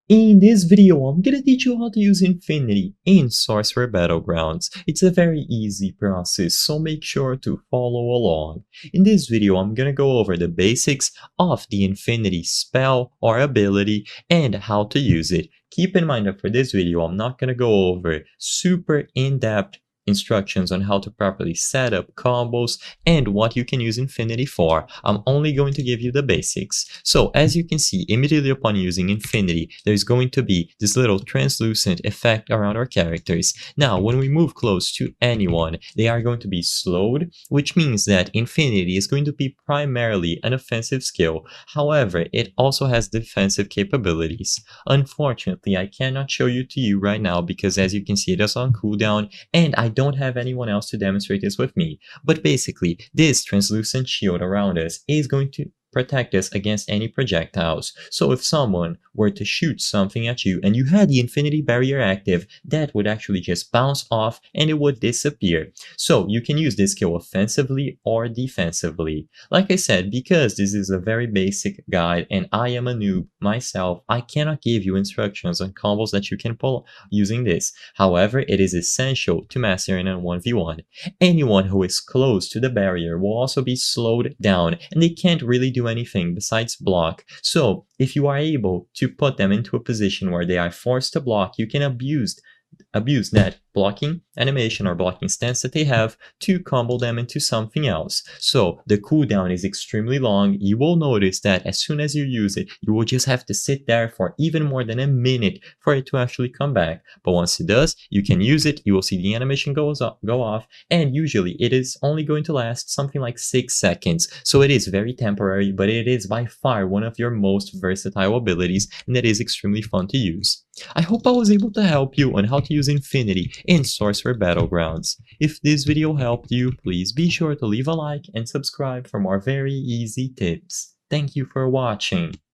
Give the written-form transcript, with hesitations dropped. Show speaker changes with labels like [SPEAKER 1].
[SPEAKER 1] In this video, I'm gonna teach you how to use Infinity in Sorcerer Battlegrounds. It's a very easy process, so make sure to follow along. In this video, I'm gonna go over the basics of the Infinity spell or ability and how to use it. Keep in mind that for this video, I'm not gonna go over super in-depth instructions on how to properly set up combos and what you can use Infinity for. I'm only going to give you the basics. So as you can see, immediately upon using Infinity, there's going to be this little translucent effect around our characters. Now, when we move close to anyone, they are going to be slowed, which means that Infinity is going to be primarily an offensive skill. However, it also has defensive capabilities. Unfortunately, I cannot show you to you right now because as you can see, it is on cooldown and I don't have anyone else to demonstrate this with me. But basically, this translucent shield around us is going to protect us against any projectiles. So if someone were to shoot something at you and you had the Infinity Barrier active, that would actually just bounce off and it would disappear. So you can use this skill offensively or defensively. Like I said, because this is a very basic guide and I am a noob myself, I cannot give you instructions on combos that you can pull using this. However, it is essential to master in a 1v1. Anyone who is close to the barrier will also be slowed down and they can't really do anything besides block. So if you are able to put them into a position where they are forced to block, you can abuse that blocking animation or blocking stance that they have to combo them into something else. So the cooldown is extremely long. You will notice that as soon as you use it, you will just have to sit there for even more than a minute for it to actually come back. But once it does, you can use it, you will see the animation go off, and usually it is only going to last something like 6 seconds. So it is very temporary, but it is by far one of your most versatile abilities, and that is extremely fun to use. I hope I was able to help you on how to use Infinity in Sorcerer Battlegrounds. If this video helped you, please be sure to leave a like and subscribe for more very easy tips. Thank you for watching.